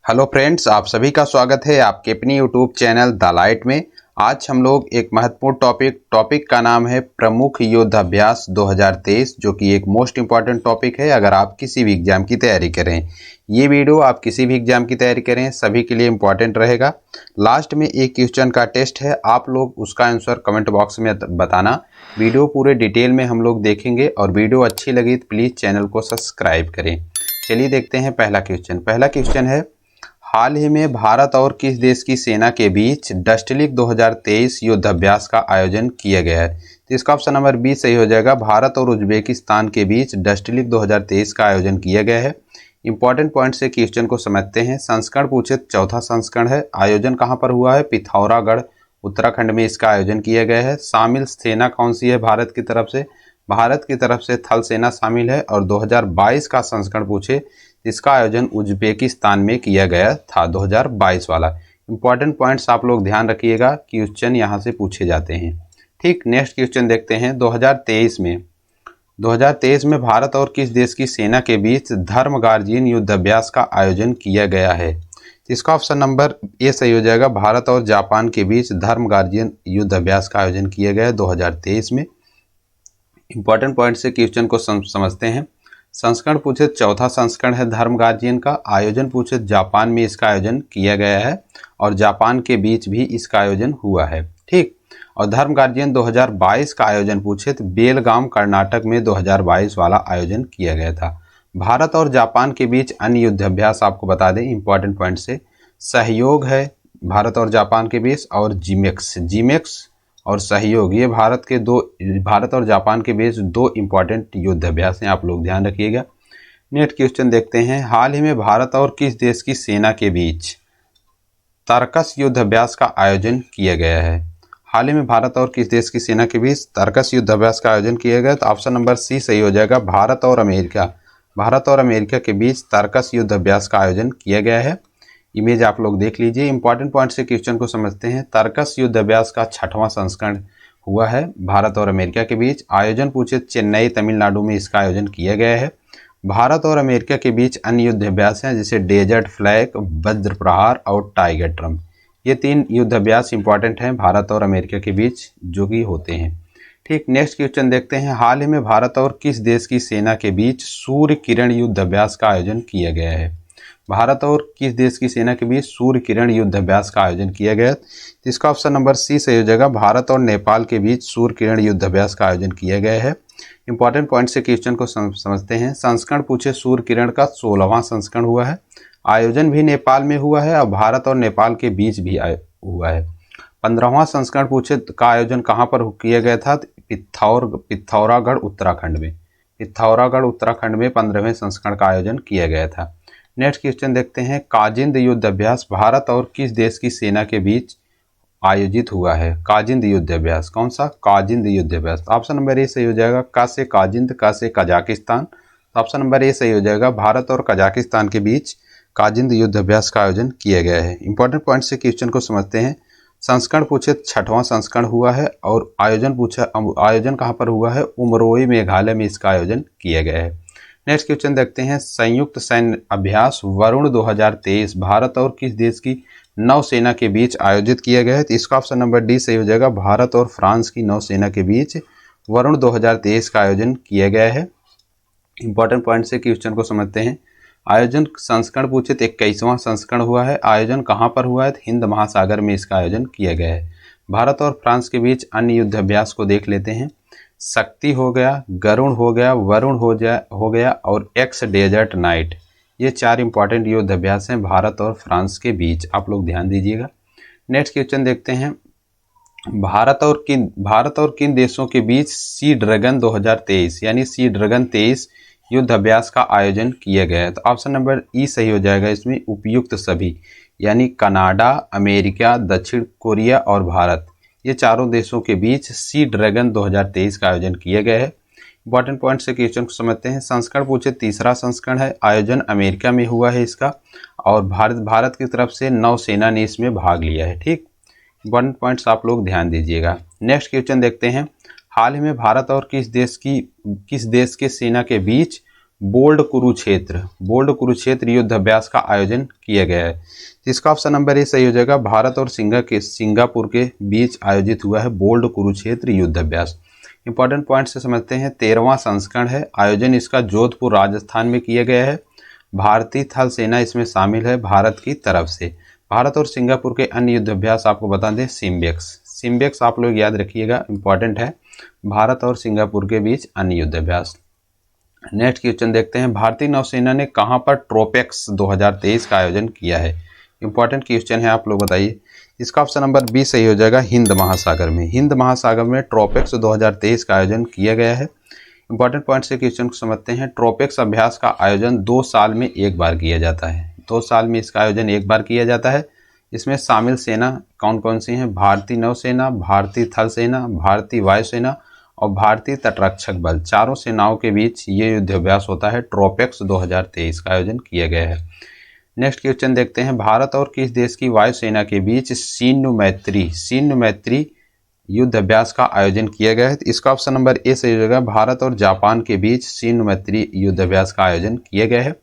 Hello friends, आप सभी का स्वागत है आपके अपनी यूट्यूब चैनल द लाइट में। आज हम लोग एक महत्वपूर्ण टॉपिक का नाम है प्रमुख युद्धाभ्यास 2023, जो कि एक मोस्ट इम्पॉर्टेंट टॉपिक है अगर आप किसी भी एग्जाम की तैयारी करें। ये वीडियो आप किसी भी एग्जाम की तैयारी करें सभी के लिए इम्पॉर्टेंट रहेगा। लास्ट में एक क्वेश्चन का टेस्ट है, आप लोग उसका आंसर कमेंट बॉक्स में बताना। वीडियो पूरे डिटेल में हम लोग देखेंगे और वीडियो अच्छी लगी तो प्लीज़ चैनल को सब्सक्राइब करें। चलिए देखते हैं पहला क्वेश्चन है, हाल ही में भारत और किस देश की सेना के बीच डस्टलिक 2023 युद्धाभ्यास का आयोजन किया गया है। तो इसका ऑप्शन नंबर बी सही हो जाएगा। भारत और उज्बेकिस्तान के बीच डस्टलिक 2023 का आयोजन किया गया है। इंपॉर्टेंट पॉइंट से क्वेश्चन को समझते हैं। संस्करण पूछे, चौथा संस्करण है। आयोजन कहाँ पर हुआ है? पिथौरागढ़ उत्तराखंड में इसका आयोजन किया गया है। शामिल सेना कौन सी है भारत की तरफ से? भारत की तरफ से थल सेना शामिल है। और 2022 का संस्करण पूछे, इसका आयोजन उज्बेकिस्तान में किया गया था, 2022 वाला। इंपॉर्टेंट पॉइंट्स आप लोग ध्यान रखिएगा, क्वेश्चन यहाँ से पूछे जाते हैं। ठीक, नेक्स्ट क्वेश्चन देखते हैं। 2023 में भारत और किस देश की सेना के बीच धर्मगार्जियन युद्धाभ्यास का आयोजन किया गया है? इसका ऑप्शन नंबर ए सही हो जाएगा। भारत और जापान के बीच धर्मगार्जियन युद्धाभ्यास का आयोजन किया गया है 2023 में। इंपॉर्टेंट पॉइंट से क्वेश्चन को समझते हैं। संस्करण पूछे, चौथा संस्करण है धर्मगार्जियन का। आयोजन पूछे, जापान में इसका आयोजन किया गया है और जापान के बीच भी इसका आयोजन हुआ है। ठीक, और धर्मगार्जियन 2022 का आयोजन पूछे तो बेलगाम कर्नाटक में 2022 वाला आयोजन किया गया था। भारत और जापान के बीच अन्य युद्धाभ्यास आपको बता दें, इंपॉर्टेंट पॉइंट से सहयोग है भारत और जापान के बीच, और जीमेक्स और सहयोग, ये भारत और जापान के बीच दो इंपॉर्टेंट युद्धाभ्यास हैं, आप लोग ध्यान रखिएगा। नेक्स्ट क्वेश्चन देखते हैं। हाल ही में भारत और किस देश की सेना के बीच तरकस युद्धाभ्यास का आयोजन किया गया है? हाल ही में भारत और किस देश की सेना के बीच तरकस युद्धाभ्यास का आयोजन किया गया? तो ऑप्शन नंबर सी सही हो जाएगा। भारत और अमेरिका के बीच तरकस युद्धाभ्यास का आयोजन किया गया है। इमेज आप लोग देख लीजिए। इंपॉर्टेंट पॉइंट से क्वेश्चन को समझते हैं। तरकस युद्धाभ्यास का 6वां संस्करण हुआ है भारत और अमेरिका के बीच। आयोजन पूछे, चेन्नई तमिलनाडु में इसका आयोजन किया गया है। भारत और अमेरिका के बीच अन्य युद्धाभ्यास हैं, जैसे डेजर्ट फ्लैग, वज्र प्रहार और टाइगर ट्रम्प। ये 3 युद्धाभ्यास इंपॉर्टेंट हैं भारत और अमेरिका के बीच जो कि होते हैं। ठीक, नेक्स्ट क्वेश्चन देखते हैं। हाल ही में भारत और किस देश की सेना के बीच सूर्य किरण युद्धाभ्यास का आयोजन किया गया है? भारत और किस देश की सेना के बीच सूर्य किरण युद्धाभ्यास का आयोजन किया गया? तो इसका ऑप्शन नंबर सी सही हो जाएगा। भारत और नेपाल के बीच सूर्य किरण युद्धाभ्यास का आयोजन किया गया है। इंपॉर्टेंट पॉइंट से क्वेश्चन को समझते हैं। संस्करण पूछे, सूर्य किरण का 16वां संस्करण हुआ है। आयोजन भी नेपाल में हुआ है और भारत और नेपाल के बीच भी हुआ है। 15वां संस्करण पूछे का आयोजन कहाँ पर किया गया था? पिथौरागढ़ उत्तराखंड में 15वें संस्करण का आयोजन किया गया था। नेक्स्ट क्वेश्चन देखते हैं। काजिंद युद्धाभ्यास भारत और किस देश की सेना के बीच आयोजित हुआ है? काजिंद युद्धाभ्यास कौन सा? काजिंद युद्धाभ्यास। ऑप्शन नंबर ए सही हो जाएगा। का से काजिंद, का से कजाकिस्तान। ऑप्शन नंबर ए सही हो जाएगा। भारत और कजाकिस्तान के बीच काजिंद युद्धाभ्यास का आयोजन किया गया है। इंपॉर्टेंट पॉइंट से क्वेश्चन को समझते हैं। संस्करण पूछे, 6वां संस्करण हुआ है और आयोजन कहाँ पर हुआ है? उमरोई मेघालय में इसका आयोजन किया गया है। नेक्स्ट क्वेश्चन देखते हैं। संयुक्त सैन्य अभ्यास वरुण 2023 भारत और किस देश की नौसेना के बीच आयोजित किया गया है? तो इसका ऑप्शन नंबर डी सही हो जाएगा। भारत और फ्रांस की नौसेना के बीच वरुण 2023 का आयोजन किया गया है। इंपॉर्टेंट पॉइंट से क्वेश्चन को समझते हैं। आयोजन संस्करण पूछे तो 21वां संस्करण हुआ है। आयोजन कहाँ पर हुआ है? तो हिंद महासागर में इसका आयोजन किया गया है। भारत और फ्रांस के बीच अन्य युद्धाभ्यास को देख लेते हैं। शक्ति हो गया, गरुण हो गया, वरुण हो गया और एक्स डेजर्ट नाइट। ये 4 इंपॉर्टेंट युद्धाभ्यास हैं भारत और फ्रांस के बीच, आप लोग ध्यान दीजिएगा। नेक्स्ट क्वेश्चन देखते हैं। भारत और किन देशों के बीच सी ड्रैगन 2023 यानी सी ड्रैगन 23 युद्धाभ्यास का आयोजन किया गया है? तो ऑप्शन नंबर ई सही हो जाएगा। इसमें उपयुक्त सभी यानी कनाडा, अमेरिका, दक्षिण कोरिया और भारत, ये चारों देशों के बीच सी ड्रैगन 2023 का आयोजन किया गया है। इंपॉर्टेंट पॉइंट से क्वेश्चन को समझते हैं। संस्करण पूछे, 3रा संस्करण है। आयोजन अमेरिका में हुआ है इसका और भारत की तरफ से नौसेना ने इसमें भाग लिया है। ठीक, इंपॉर्टेंट पॉइंट्स आप लोग ध्यान दीजिएगा। नेक्स्ट क्वेश्चन देखते हैं। हाल ही में भारत और किस देश के सेना के बीच बोल्ड कुरुक्षेत्र युद्ध अभ्यास का आयोजन किया गया है। तो इसका ऑप्शन नंबर ए सही हो जाएगा। भारत और सिंगापुर के बीच आयोजित हुआ है बोल्ड कुरुक्षेत्र युद्ध अभ्यास। इंपॉर्टेंट पॉइंट से समझते हैं। 13वां संस्करण है। आयोजन इसका जोधपुर राजस्थान में किया गया है। भारतीय थल सेना इसमें शामिल है भारत की तरफ से। भारत और सिंगापुर के अन्य युद्ध अभ्यास आपको बता दें सिम्बेक्स आप लोग याद रखिएगा, इंपॉर्टेंट है। भारत और सिंगापुर के बीच अन्य युद्ध अभ्यास। नेक्स्ट क्वेश्चन देखते हैं। भारतीय नौसेना ने कहां पर ट्रोपेक्स 2023 का आयोजन किया है? इंपॉर्टेंट क्वेश्चन है, आप लोग बताइए। इसका ऑप्शन नंबर बी सही हो जाएगा। हिंद महासागर में ट्रोपेक्स 2023 का आयोजन किया गया है। इंपॉर्टेंट पॉइंट से क्वेश्चन को समझते हैं। ट्रोपेक्स अभ्यास का आयोजन 2 साल में एक बार किया जाता है। 2 साल में इसका आयोजन एक बार किया जाता है। इसमें शामिल सेना कौन कौन सी हैं? भारतीय नौसेना, भारतीय थल सेना, भारतीय वायुसेना और भारतीय तटरक्षक बल। चारों सेनाओं के बीच ये युद्ध अभ्यास होता है। ट्रोपेक्स 2023 का आयोजन किया गया है। नेक्स्ट क्वेश्चन देखते हैं। भारत और किस देश की वायुसेना के बीच सैन्य मैत्री युद्ध अभ्यास का आयोजन किया गया है? इसका ऑप्शन नंबर ए सही हो जाएगा। भारत और जापान के बीच सैन्य मैत्री युद्ध अभ्यास का आयोजन किया गया है।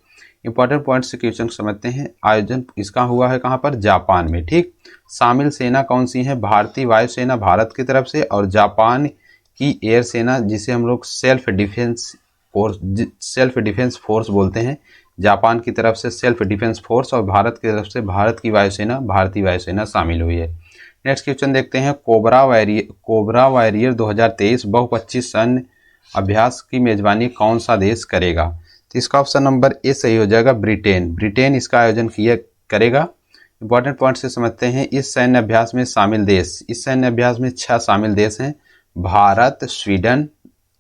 इंपॉर्टेंट पॉइंट से क्वेश्चन समझते हैं। आयोजन इसका हुआ है कहाँ पर? जापान में। ठीक। शामिल सेना कौन सी है? भारतीय वायुसेना भारत की तरफ से और जापान की एयर सेना, जिसे हम लोग सेल्फ डिफेंस फोर्स बोलते हैं। जापान की तरफ से सेल्फ डिफेंस फोर्स और भारत की तरफ से भारत की वायुसेना, भारतीय वायुसेना शामिल हुई है। नेक्स्ट क्वेश्चन देखते हैं। कोबरा वॉरियर 2023 बहुपक्षीय सैन्य अभ्यास की मेजबानी कौन सा देश करेगा? तो इसका ऑप्शन नंबर ए सही हो जाएगा। ब्रिटेन इसका आयोजन करेगा। इंपॉर्टेंट पॉइंट से समझते हैं। इस सैन्य अभ्यास में 6 शामिल देश हैं। भारत, स्वीडन,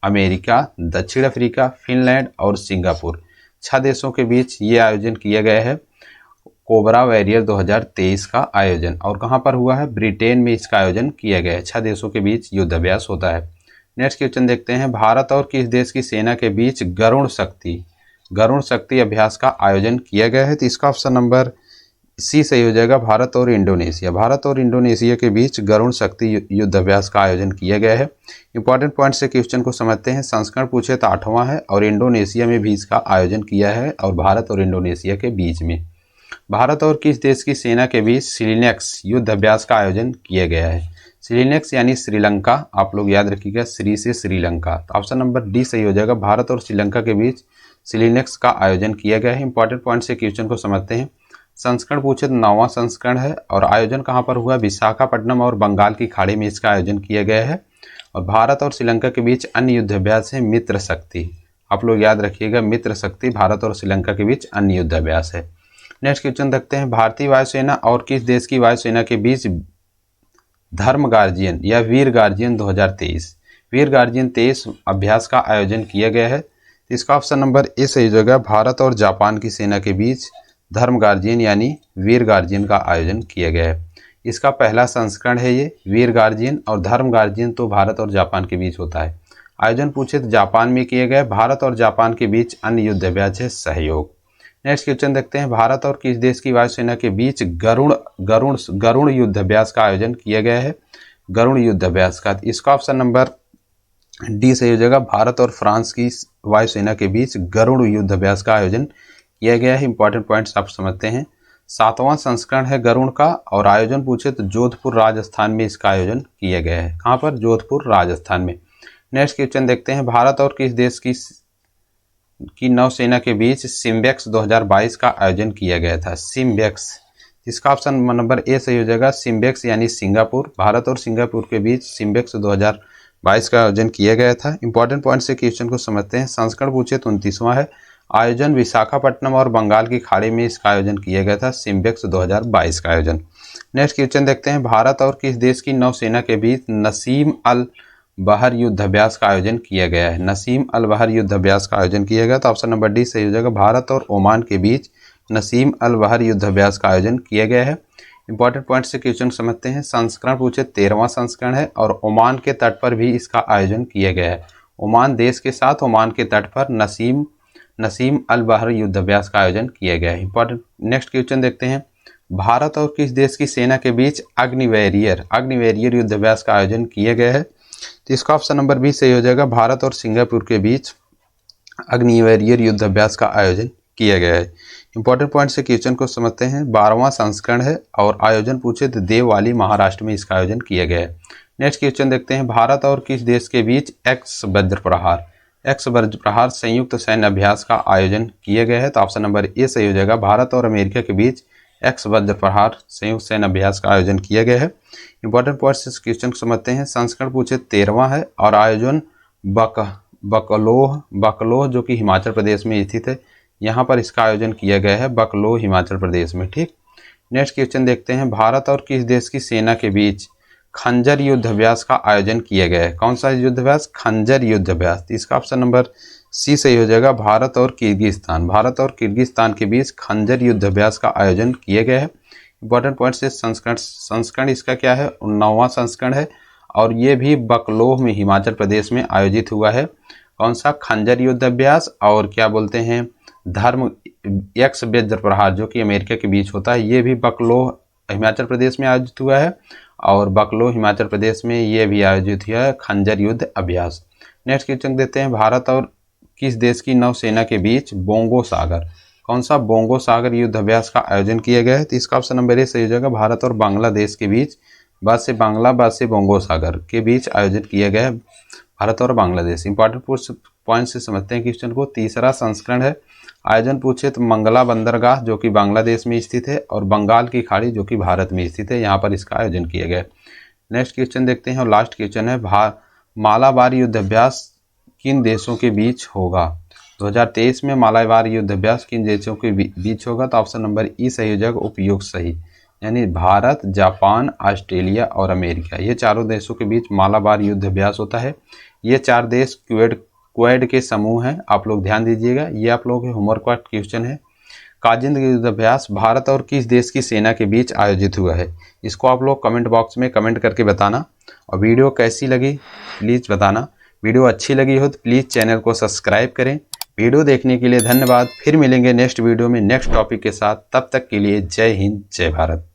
अमेरिका, दक्षिण अफ्रीका, फिनलैंड और सिंगापुर। 6 देशों के बीच ये आयोजन किया गया है। कोबरा वॉरियर 2023 का आयोजन और कहां पर हुआ है? ब्रिटेन में इसका आयोजन किया गया है। 6 देशों के बीच युद्ध अभ्यास होता है। नेक्स्ट क्वेश्चन देखते हैं। भारत और किस देश की सेना के बीच गरुण शक्ति अभ्यास का आयोजन किया गया है? तो इसका ऑप्शन नंबर सी सही हो जाएगा। भारत और इंडोनेशिया के बीच गरुण शक्ति युद्ध अभ्यास का आयोजन किया गया है। इंपॉर्टेंट पॉइंट से क्वेश्चन को समझते हैं। संस्करण पूछे तो 8वां है और इंडोनेशिया में भी इसका आयोजन किया है और भारत और इंडोनेशिया के बीच में। भारत और किस देश की सेना के बीच सिलिनेक्स युद्ध अभ्यास का आयोजन किया गया है? सिलिनेक्स यानी श्रीलंका, आप लोग याद रखिएगा, से श्रीलंका। तो ऑप्शन नंबर डी सही हो जाएगा। भारत और श्रीलंका के बीच सिलिनेक्स का आयोजन किया गया है। इंपॉर्टेंट पॉइंट से क्वेश्चन को समझते हैं। संस्करण पूछे तो 9वां संस्करण है और आयोजन कहां पर हुआ? विशाखापट्टनम और बंगाल की खाड़ी में इसका आयोजन किया गया है। और भारत और श्रीलंका के बीच अन्य युद्ध अभ्यास है मित्र शक्ति, आप लोग याद रखिएगा, मित्र शक्ति भारत और श्रीलंका के बीच अन्य युद्ध अभ्यास है। नेक्स्ट क्वेश्चन देखते हैं। भारतीय वायुसेना और किस देश की वायुसेना के बीच धर्म गार्जियन या वीर गार्जियन 2023 अभ्यास का आयोजन किया गया है? इसका ऑप्शन नंबर ए सही हो जाएगा। भारत और जापान की सेना के बीच धर्म गार्जियन यानी वीर गार्जियन का आयोजन किया गया है। इसका पहला संस्करण है ये वीर गार्जियन, और धर्म गार्जियन तो भारत और जापान के बीच होता है। आयोजन पूछे तो जापान में किया गया। भारत और जापान के बीच अन्य युद्ध अभ्यास है सहयोग। नेक्स्ट क्वेश्चन देखते हैं। भारत और किस देश की वायुसेना के बीच गरुण युद्ध अभ्यास का आयोजन किया गया है? गरुण युद्ध अभ्यास का, इसका ऑप्शन नंबर डी सही हो जाएगा। भारत और फ्रांस की वायुसेना के बीच गरुड़ युद्ध अभ्यास का आयोजन किया गया है। इंपॉर्टेंट पॉइंट्स आप समझते हैं। 7वां संस्करण है गरुड़ का, और आयोजन पूछे तो जोधपुर राजस्थान में इसका आयोजन किया गया है। कहाँ पर? जोधपुर राजस्थान में। नेक्स्ट क्वेश्चन देखते हैं। भारत और किस देश की नौसेना के बीच सिम्बेक्स 2022 का आयोजन किया गया था? सिम्बेक्स, इसका ऑप्शन नंबर ए सही हो जाएगा। सिम्बेक्स यानी सिंगापुर, भारत और सिंगापुर के बीच सिम्बेक्स 2022 का आयोजन किया गया था। इंपॉर्टेंट पॉइंट से क्वेश्चन को समझते हैं। संस्करण पूछे तो 29वां है। आयोजन विशाखापट्टनम और बंगाल की खाड़ी में इसका आयोजन किया गया था। सिम्बेक्स 2022 का आयोजन। नेक्स्ट क्वेश्चन देखते हैं। भारत और किस देश की नौसेना के बीच नसीम अल बहर युद्ध अभ्यास का आयोजन किया गया है? नसीम अल बहर युद्ध अभ्यास का आयोजन किया गया। तो ऑप्शन नंबर डी सही हो जाएगा। भारत और ओमान के बीच नसीम अल बहर युद्ध अभ्यास का आयोजन किया गया है। इंपॉर्टेंट पॉइंट से क्वेश्चन समझते हैं। संस्करण पूछे 13वां संस्करण है, और ओमान के तट पर भी इसका आयोजन किया गया है। ओमान देश के साथ ओमान के तट पर नसीम अल बहर युद्ध अभ्यास का आयोजन किया गया है। इंपॉर्टेंट नेक्स्ट क्वेश्चन देखते हैं। भारत और किस देश की सेना के बीच अग्निवेरियर युद्ध अभ्यास का आयोजन किया गया है? तो इसका ऑप्शन नंबर बी सही हो जाएगा। भारत और सिंगापुर के बीच अग्निवीर युद्ध अभ्यास का आयोजन किया गया है। इंपॉर्टेंट पॉइंट से क्वेश्चन को समझते हैं। 12वां संस्करण है और आयोजन पूछे तो देववाली महाराष्ट्र में इसका आयोजन किया गया है। नेक्स्ट क्वेश्चन देखते हैं। भारत और किस देश के बीच एक्स वज्र प्रहार संयुक्त सैन्य अभ्यास का आयोजन किया गया है? तो ऑप्शन नंबर ए सही हो जाएगा। भारत और अमेरिका के बीच एक्स वज्र प्रहार संयुक्त सैन्य अभ्यास का आयोजन किया गया है। इंपॉर्टेंट पॉइंट से क्वेश्चन को समझते हैं। संस्करण पूछे 13वां है और आयोजन बकलोह जो कि हिमाचल प्रदेश में स्थित है, यहाँ पर इसका आयोजन किया गया है, बकलोह हिमाचल प्रदेश में। ठीक, नेक्स्ट क्वेश्चन देखते हैं। भारत और किस देश की सेना के बीच खंजर युद्ध अभ्यास का आयोजन किया गया है? कौन सा युद्ध अभ्यास? खंजर युद्ध अभ्यास। इसका ऑप्शन नंबर सी सही हो जाएगा। भारत और किर्गिस्तान के बीच खंजर युद्ध अभ्यास का आयोजन किया गया है। इंपॉर्टेंट पॉइंट से संस्करण इसका क्या है? 19वां संस्करण है और ये भी बकलोह में हिमाचल प्रदेश में आयोजित हुआ है। कौन सा? खंजर युद्ध अभ्यास। और क्या बोलते हैं, धर्म एक्स वज्र प्रहार जो कि अमेरिका के बीच होता है, ये भी बकलोह हिमाचल प्रदेश में आयोजित हुआ है और बकलोह हिमाचल प्रदेश में ये भी आयोजित हुआ है खंजर युद्ध अभ्यास। नेक्स्ट क्वेश्चन देते हैं। भारत और किस देश की नौसेना के बीच बोंगो सागर, कौन सा? बोंगो सागर युद्ध अभ्यास का आयोजन किया गया है? तो इसका ऑप्शन नंबर ए सही हो जाएगा। भारत और बांग्लादेश के बीच बाद से बोंगो सागर के बीच आयोजित किया गया है, भारत और बांग्लादेश। इंपॉर्टेंट पॉइंट से समझते हैं क्वेश्चन को। 3रा संस्करण है, आयोजन पूछे तो मंगला बंदरगाह जो कि बांग्लादेश में स्थित है और बंगाल की खाड़ी जो कि भारत में स्थित है, यहाँ पर इसका आयोजन किया गया है। नेक्स्ट क्वेश्चन देखते हैं और लास्ट क्वेश्चन है। मालाबार युद्ध अभ्यास किन देशों के बीच होगा? 2023 में मालाबार युद्ध अभ्यास किन देशों के बीच होगा? तो ऑप्शन नंबर ई सही हो जाएगा, उपयुक्त सही, यानी भारत, जापान, ऑस्ट्रेलिया और अमेरिका, ये चारों देशों के बीच मालाबार युद्ध अभ्यास होता है। ये 4 देश क्वेड के समूह हैं, आप लोग ध्यान दीजिएगा। ये आप लोगों के होमवर्क का क्वेश्चन है। काजिंद युद्ध अभ्यास भारत और किस देश की सेना के बीच आयोजित हुआ है? इसको आप लोग कमेंट बॉक्स में कमेंट करके बताना। और वीडियो कैसी लगी प्लीज़ बताना। वीडियो अच्छी लगी हो तो प्लीज़ चैनल को सब्सक्राइब करें। वीडियो देखने के लिए धन्यवाद। फिर मिलेंगे नेक्स्ट वीडियो में नेक्स्ट टॉपिक के साथ। तब तक के लिए जय हिंद, जय भारत।